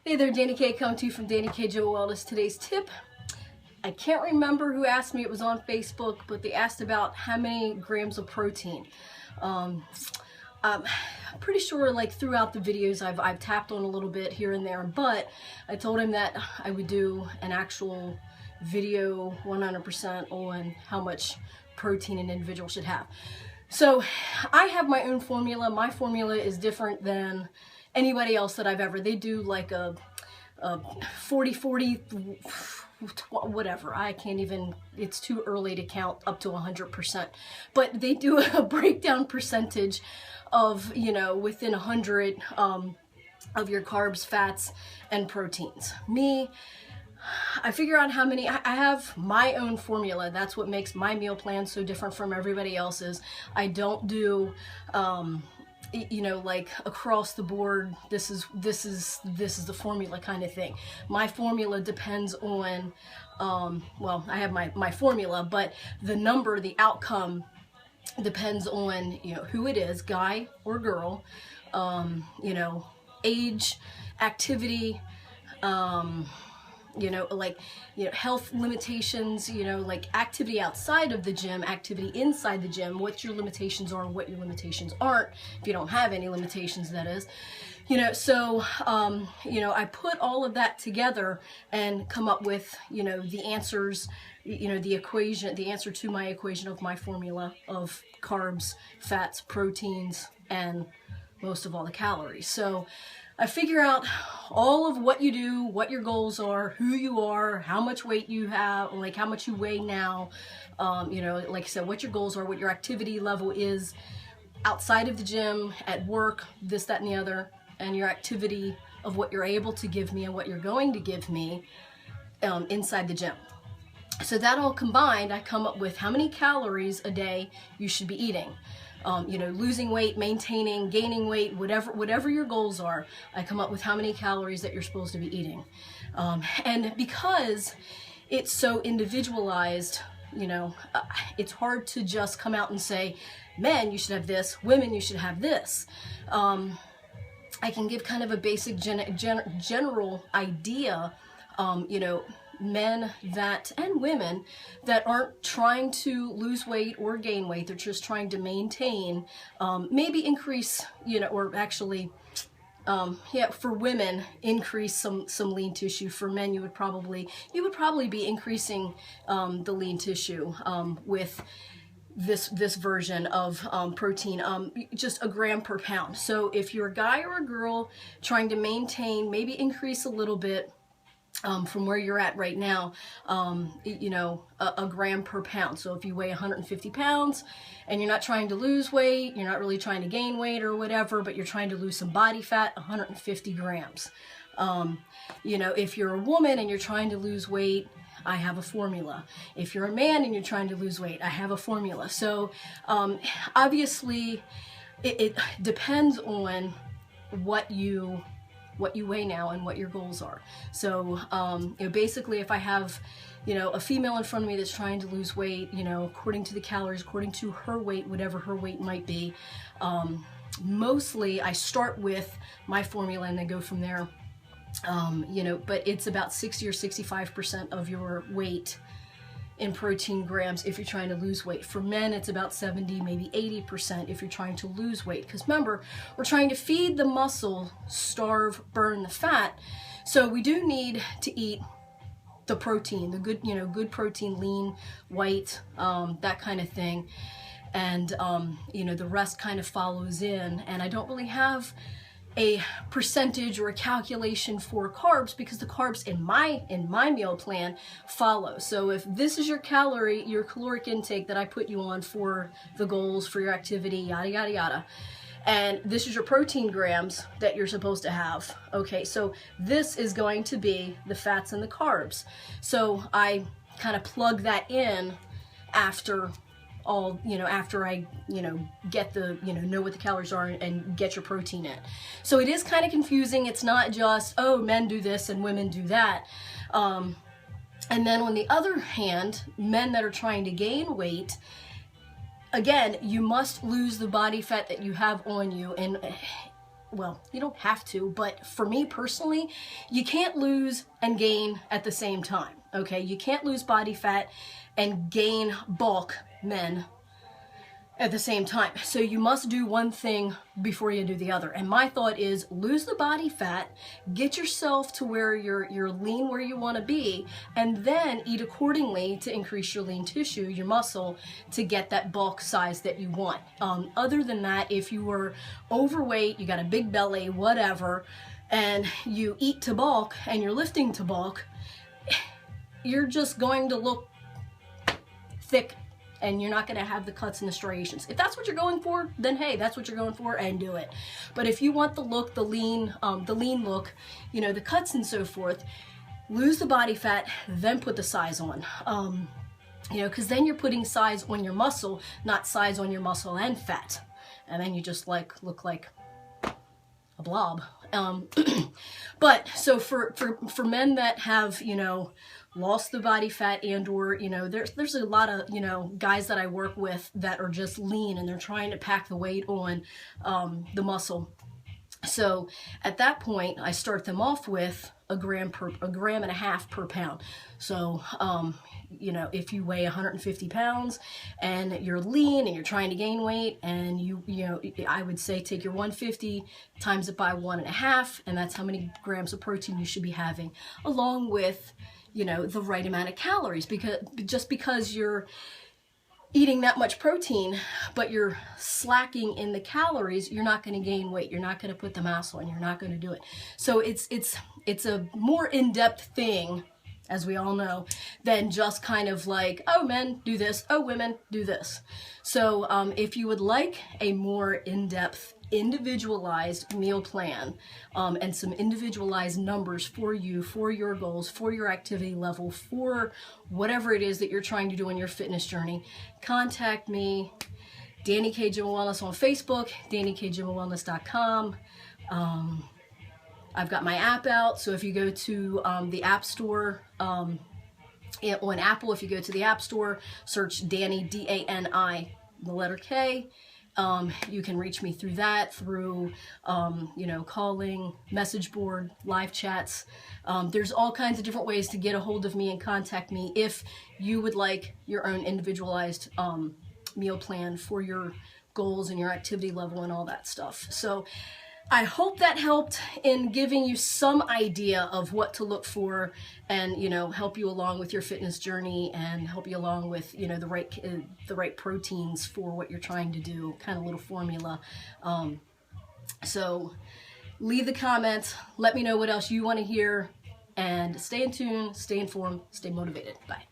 Hey there, Dani K coming to you from Dani K Joe Wellness. Today's tip, I can't remember who asked me, it was on Facebook, but they asked about how many grams of protein. I'm pretty sure like throughout the videos I've tapped on a little bit here and there, but I told him that I would do an actual video 100% on how much protein an individual should have. So I have my own formula. My formula is different than anybody else that I've ever. They do like a 40-40, whatever. I can't even, it's too early to count up to 100%. But they do a breakdown percentage of, you know, within 100 of your carbs, fats, and proteins. I figure out how many. I have my own formula. That's what makes my meal plan so different from everybody else's. I don't do you know, like across the board, this is the formula kind of thing. My formula depends on well, I have my formula, but the number, the outcome depends on, you know, who it is, guy or girl, you know, age, activity, you know, like, you know, health limitations, you know, like activity outside of the gym, activity inside the gym, what your limitations are, what your limitations aren't, if you don't have any limitations, that is. You know, so, you know, I put all of that together and come up with, you know, the answers, you know, the equation, the answer to my equation of my formula of carbs, fats, proteins, and most of all the calories. So I figure out all of what you do, what your goals are, who you are, how much weight you have, like how much you weigh now, you know, like I said, what your goals are, what your activity level is outside of the gym, at work, this, that, and the other, and your activity of what you're able to give me and what you're going to give me inside the gym. So that all combined, I come up with how many calories a day you should be eating. You know, losing weight, maintaining, gaining weight, whatever your goals are, I come up with how many calories that you're supposed to be eating. And because it's so individualized, you know, it's hard to just come out and say, men, you should have this, women, you should have this. I can give kind of a basic general idea, you know, men that and women that aren't trying to lose weight or gain weight, they're just trying to maintain, maybe increase, you know, or actually, yeah, for women, increase some lean tissue. For men, you would probably be increasing the lean tissue with this version of protein, just a gram per pound. So if you're a guy or a girl trying to maintain, maybe increase a little bit from where you're at right now, you know, a gram per pound. So if you weigh 150 pounds and you're not trying to lose weight, you're not really trying to gain weight or whatever, but you're trying to lose some body fat, 150 grams. You know, if you're a woman and you're trying to lose weight, I have a formula. If you're a man and you're trying to lose weight, I have a formula. So obviously it depends on what you weigh now and what your goals are. So, you know, basically if I have, you know, a female in front of me that's trying to lose weight, you know, according to the calories, according to her weight, whatever her weight might be, mostly I start with my formula and then go from there. You know, but it's about 60 or 65% of your weight in protein grams if you're trying to lose weight. For men, it's about 70, maybe 80% if you're trying to lose weight. Because remember, we're trying to feed the muscle, starve, burn the fat. So we do need to eat the protein, the good, you know, good protein, lean, white, that kind of thing. And, you know, the rest kind of follows in. And I don't really have a percentage or a calculation for carbs because the carbs in my meal plan follow. So if this is your caloric intake that I put you on for the goals, for your activity, yada, yada, yada, and this is your protein grams that you're supposed to have, okay, so this is going to be the fats and the carbs. So I kind of plug that in after all, you know, after I, you know, get the, you know what the calories are and get your protein in. So it is kind of confusing. It's not just, oh, men do this and women do that. And then on the other hand, men that are trying to gain weight, again, you must lose the body fat that you have on you. And well, you don't have to, but for me personally, you can't lose and gain at the same time, okay? You can't lose body fat and gain bulk, men, at the same time. So you must do one thing before you do the other. And my thought is lose the body fat, get yourself to where you're lean where you want to be, and then eat accordingly to increase your lean tissue, your muscle, to get that bulk size that you want. Other than that, if you were overweight, you got a big belly, whatever, and you eat to bulk and you're lifting to bulk, you're just going to look thick and you're not going to have the cuts and the striations. If that's what you're going for, then hey, that's what you're going for, and do it. But if you want the look, the lean look, you know, the cuts and so forth, lose the body fat, then put the size on. You know, because then you're putting size on your muscle, not size on your muscle and fat. And then you just like look like a blob. But so for men that have, you know, lost the body fat and or, you know, there's a lot of, you know, guys that I work with that are just lean and they're trying to pack the weight on the muscle. So at that point, I start them off with a gram and a half per pound. So, you know, if you weigh 150 pounds and you're lean and you're trying to gain weight, and you know, I would say take your 150, times it by 1.5, and that's how many grams of protein you should be having, along with, you know, the right amount of calories. Because just because you're eating that much protein, but you're slacking in the calories, you're not going to gain weight. You're not going to put the mass on. You're not going to do it. So it's a more in-depth thing, as we all know, than just kind of like, oh, men do this, oh, women do this. So if you would like a more in-depth, individualized meal plan, and some individualized numbers for you, for your goals, for your activity level, for whatever it is that you're trying to do on your fitness journey, contact me, Dani K Gym and Wellness on Facebook, DaniKGymandWellness.com. I've got my app out, so if you go to the App Store, on Apple, if you go to the App Store, search Dani, D-A-N-I, the letter K, you can reach me through that, through, you know, calling, message board, live chats. There's all kinds of different ways to get a hold of me and contact me if you would like your own individualized meal plan for your goals and your activity level and all that stuff. So I hope that helped in giving you some idea of what to look for, and, you know, help you along with your fitness journey, and help you along with, you know, the right proteins for what you're trying to do, kind of little formula. So leave the comments, let me know what else you want to hear, and stay in tune, stay informed, stay motivated. Bye.